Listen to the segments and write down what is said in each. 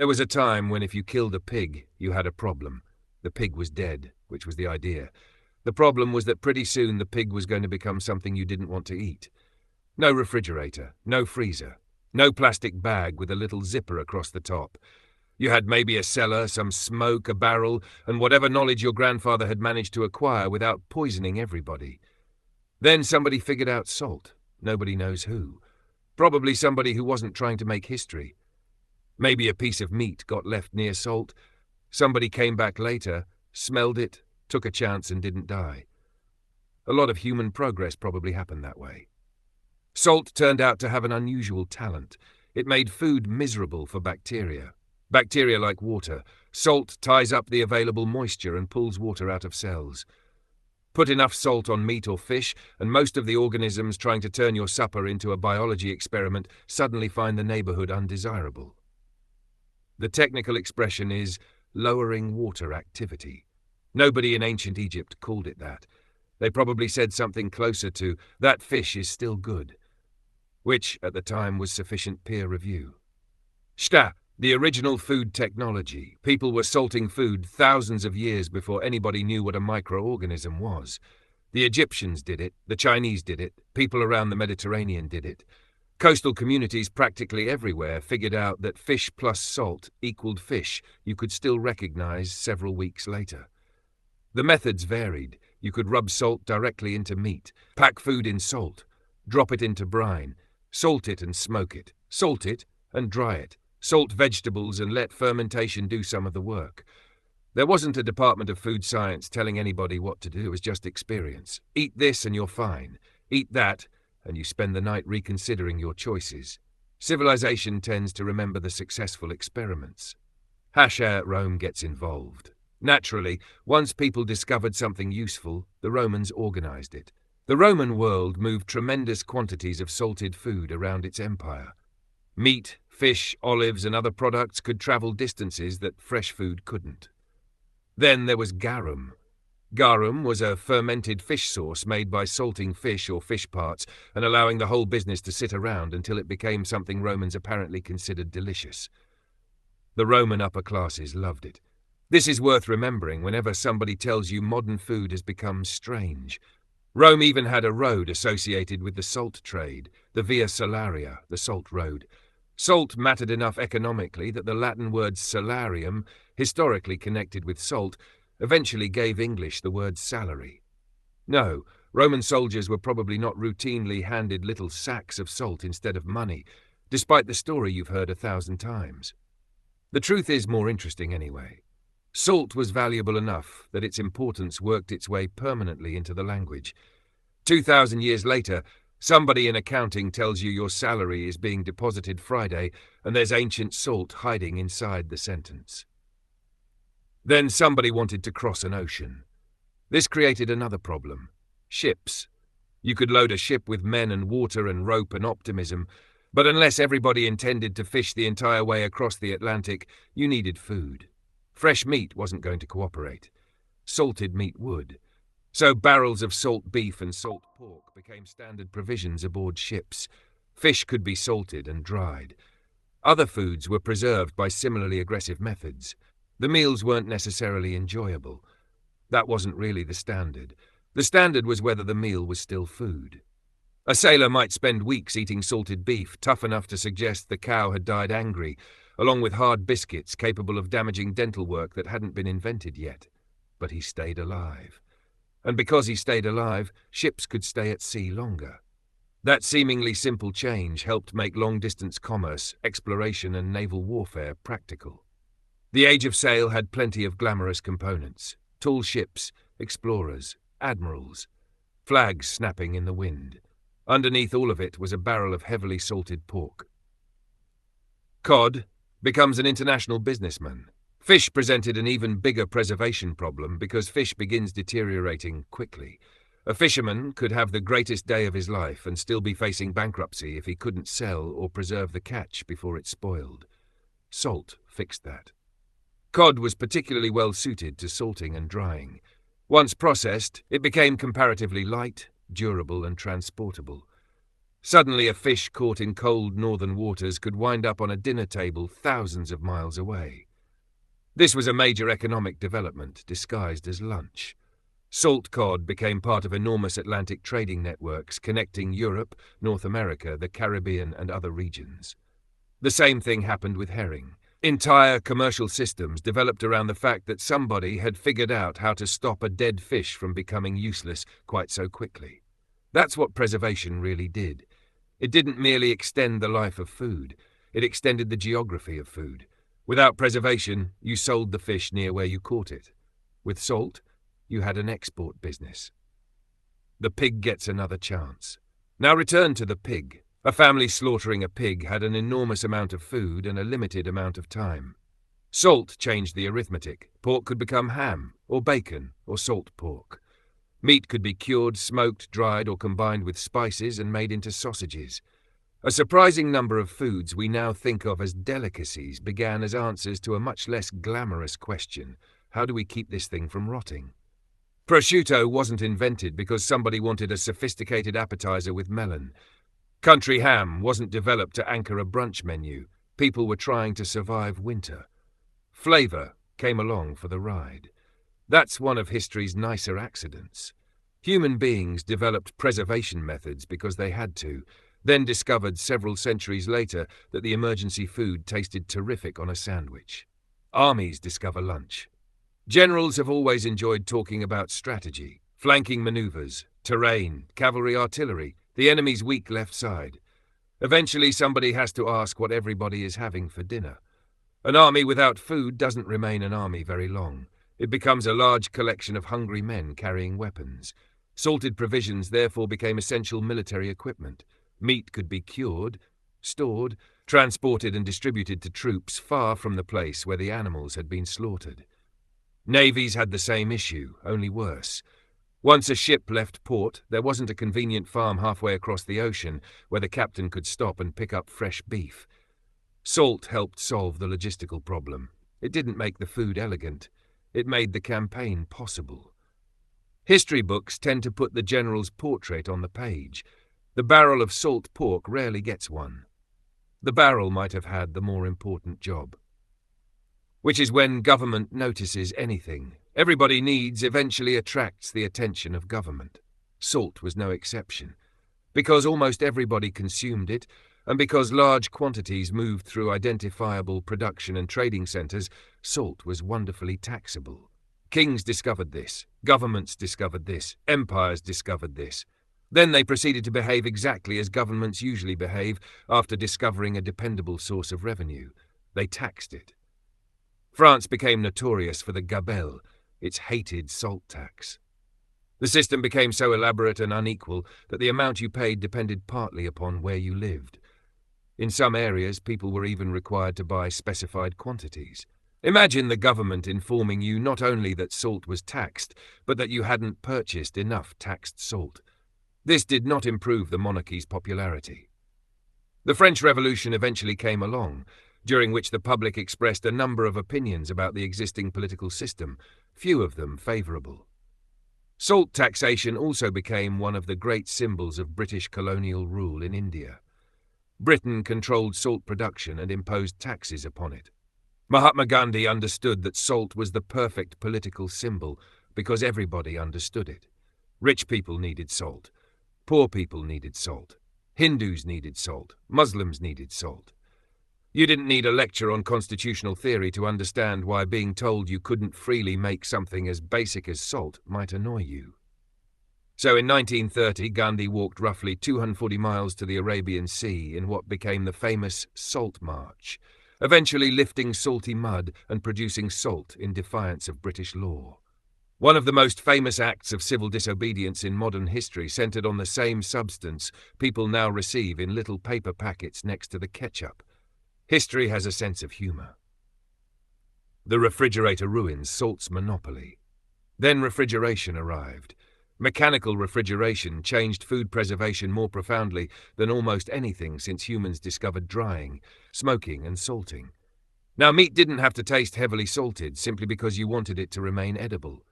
There was a time when if you killed a pig, you had a problem. The pig was dead, which was the idea. The problem was that pretty soon the pig was going to become something you didn't want to eat. No refrigerator, no freezer, no plastic bag with a little zipper across the top. You had maybe a cellar, some smoke, a barrel, and whatever knowledge your grandfather had managed to acquire without poisoning everybody. Then somebody figured out salt. Nobody knows who. Probably somebody who wasn't trying to make history. Maybe a piece of meat got left near salt. Somebody came back later, smelled it, took a chance and didn't die. A lot of human progress probably happened that way. Salt turned out to have an unusual talent. It made food miserable for bacteria. Bacteria like water. Salt ties up the available moisture and pulls water out of cells. Put enough salt on meat or fish, and most of the organisms trying to turn your supper into a biology experiment suddenly find the neighborhood undesirable. The technical expression is lowering water activity. Nobody in ancient Egypt called it that. They probably said something closer to, that fish is still good, which at the time was sufficient peer review. Shta, the original food technology. People were salting food thousands of years before anybody knew what a microorganism was. The Egyptians did it, the Chinese did it, people around the Mediterranean did it. Coastal communities practically everywhere figured out that fish plus salt equaled fish you could still recognize several weeks later. The methods varied. You could rub salt directly into meat, pack food in salt, drop it into brine, salt it and smoke it, salt it and dry it, salt vegetables and let fermentation do some of the work. There wasn't a Department of Food Science telling anybody what to do. It was just experience. Eat this and you're fine. Eat that and you spend the night reconsidering your choices. Civilization tends to remember the successful experiments. Rome gets involved. Naturally, once people discovered something useful, the Romans organized it. The Roman world moved tremendous quantities of salted food around its empire. Meat, fish, olives, and other products could travel distances that fresh food couldn't. Then there was garum. Garum was a fermented fish sauce made by salting fish or fish parts and allowing the whole business to sit around until it became something Romans apparently considered delicious. The Roman upper classes loved it. This is worth remembering whenever somebody tells you modern food has become strange. Rome even had a road associated with the salt trade, the Via Salaria, the salt road. Salt mattered enough economically that the Latin word salarium, historically connected with salt, eventually gave English the word salary. No, Roman soldiers were probably not routinely handed little sacks of salt instead of money, despite the story you've heard 1,000 times. The truth is more interesting anyway. Salt was valuable enough that its importance worked its way permanently into the language. 2,000 years later, somebody in accounting tells you your salary is being deposited Friday and there's ancient salt hiding inside the sentence. Then somebody wanted to cross an ocean. This created another problem. Ships. You could load a ship with men and water and rope and optimism, but unless everybody intended to fish the entire way across the Atlantic, you needed food. Fresh meat wasn't going to cooperate. Salted meat would. So barrels of salt beef and salt pork became standard provisions aboard ships. Fish could be salted and dried. Other foods were preserved by similarly aggressive methods. The meals weren't necessarily enjoyable. That wasn't really the standard. The standard was whether the meal was still food. A sailor might spend weeks eating salted beef, tough enough to suggest the cow had died angry, along with hard biscuits capable of damaging dental work that hadn't been invented yet. But he stayed alive. And because he stayed alive, ships could stay at sea longer. That seemingly simple change helped make long-distance commerce, exploration, and naval warfare practical. The Age of Sail had plenty of glamorous components. Tall ships, explorers, admirals, flags snapping in the wind. Underneath all of it was a barrel of heavily salted pork. Cod becomes an international businessman. Fish presented an even bigger preservation problem because fish begins deteriorating quickly. A fisherman could have the greatest day of his life and still be facing bankruptcy if he couldn't sell or preserve the catch before it spoiled. Salt fixed that. Cod was particularly well suited to salting and drying. Once processed, it became comparatively light, durable, and transportable. Suddenly a fish caught in cold northern waters could wind up on a dinner table thousands of miles away. This was a major economic development disguised as lunch. Salt cod became part of enormous Atlantic trading networks connecting Europe, North America, the Caribbean, and other regions. The same thing happened with herring. Entire commercial systems developed around the fact that somebody had figured out how to stop a dead fish from becoming useless quite so quickly. That's what preservation really did. It didn't merely extend the life of food, it extended the geography of food. Without preservation, you sold the fish near where you caught it. With salt, you had an export business. The pig gets another chance. Now return to the pig. A family slaughtering a pig had an enormous amount of food and a limited amount of time. Salt changed the arithmetic. Pork could become ham, or bacon, or salt pork. Meat could be cured, smoked, dried, or combined with spices and made into sausages. A surprising number of foods we now think of as delicacies began as answers to a much less glamorous question: how do we keep this thing from rotting? Prosciutto wasn't invented because somebody wanted a sophisticated appetizer with melon. Country ham wasn't developed to anchor a brunch menu. People were trying to survive winter. Flavor came along for the ride. That's one of history's nicer accidents. Human beings developed preservation methods because they had to, then discovered several centuries later that the emergency food tasted terrific on a sandwich. Armies discover lunch. Generals have always enjoyed talking about strategy, flanking maneuvers, terrain, cavalry, artillery, the enemy's weak left side. Eventually somebody has to ask what everybody is having for dinner. An army without food doesn't remain an army very long. It becomes a large collection of hungry men carrying weapons. Salted provisions therefore became essential military equipment. Meat could be cured, stored, transported and distributed to troops far from the place where the animals had been slaughtered. Navies had the same issue, only worse. Once a ship left port, there wasn't a convenient farm halfway across the ocean where the captain could stop and pick up fresh beef. Salt helped solve the logistical problem. It didn't make the food elegant. It made the campaign possible. History books tend to put the general's portrait on the page. The barrel of salt pork rarely gets one. The barrel might have had the more important job. Which is when government notices anything. Everybody needs eventually attracts the attention of government. Salt was no exception. Because almost everybody consumed it, and because large quantities moved through identifiable production and trading centres, salt was wonderfully taxable. Kings discovered this, governments discovered this, empires discovered this. Then they proceeded to behave exactly as governments usually behave after discovering a dependable source of revenue. They taxed it. France became notorious for the gabelle, its hated salt tax. The system became so elaborate and unequal that the amount you paid depended partly upon where you lived. In some areas, people were even required to buy specified quantities. Imagine the government informing you not only that salt was taxed, but that you hadn't purchased enough taxed salt. This did not improve the monarchy's popularity. The French Revolution eventually came along, during which the public expressed a number of opinions about the existing political system, few of them favourable. Salt taxation also became one of the great symbols of British colonial rule in India. Britain controlled salt production and imposed taxes upon it. Mahatma Gandhi understood that salt was the perfect political symbol because everybody understood it. Rich people needed salt. Poor people needed salt. Hindus needed salt. Muslims needed salt. You didn't need a lecture on constitutional theory to understand why being told you couldn't freely make something as basic as salt might annoy you. So in 1930, Gandhi walked roughly 240 miles to the Arabian Sea in what became the famous Salt March, eventually lifting salty mud and producing salt in defiance of British law. One of the most famous acts of civil disobedience in modern history centered on the same substance people now receive in little paper packets next to the ketchup. History has a sense of humour. The refrigerator ruins salt's monopoly. Then refrigeration arrived. Mechanical refrigeration changed food preservation more profoundly than almost anything since humans discovered drying, smoking and salting. Now meat didn't have to taste heavily salted simply because you wanted it to remain edible.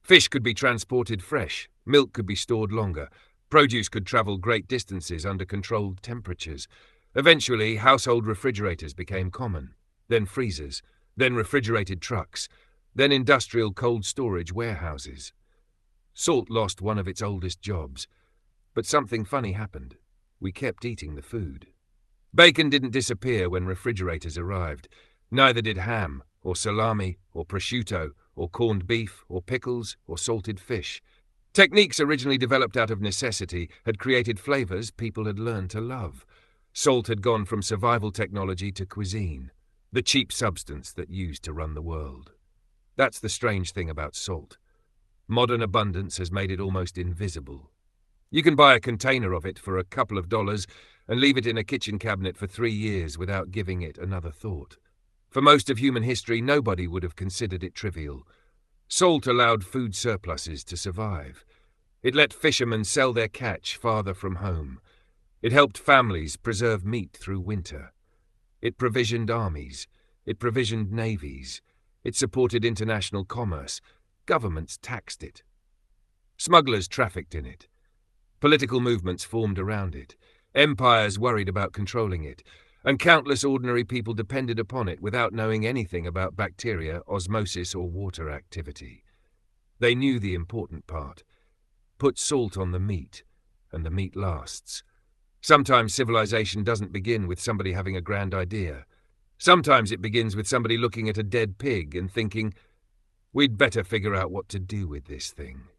Fish could be transported fresh, milk could be stored longer, Produce could travel great distances under controlled temperatures. Eventually, household refrigerators became common, then freezers, then refrigerated trucks, then industrial cold storage warehouses. Salt lost one of its oldest jobs, but something funny happened. We kept eating the food. Bacon didn't disappear when refrigerators arrived. Neither did ham, or salami, or prosciutto, or corned beef, or pickles, or salted fish. Techniques originally developed out of necessity had created flavors people had learned to love. Salt had gone from survival technology to cuisine, the cheap substance that used to run the world. That's the strange thing about salt. Modern abundance has made it almost invisible. You can buy a container of it for a couple of dollars and leave it in a kitchen cabinet for 3 years without giving it another thought. For most of human history, nobody would have considered it trivial. Salt allowed food surpluses to survive. It let fishermen sell their catch farther from home. It helped families preserve meat through winter. It provisioned armies. It provisioned navies. It supported international commerce. Governments taxed it. Smugglers trafficked in it. Political movements formed around it. Empires worried about controlling it. And countless ordinary people depended upon it without knowing anything about bacteria, osmosis, or water activity. They knew the important part. Put salt on the meat, and the meat lasts. Sometimes civilization doesn't begin with somebody having a grand idea. Sometimes it begins with somebody looking at a dead pig and thinking, we'd better figure out what to do with this thing.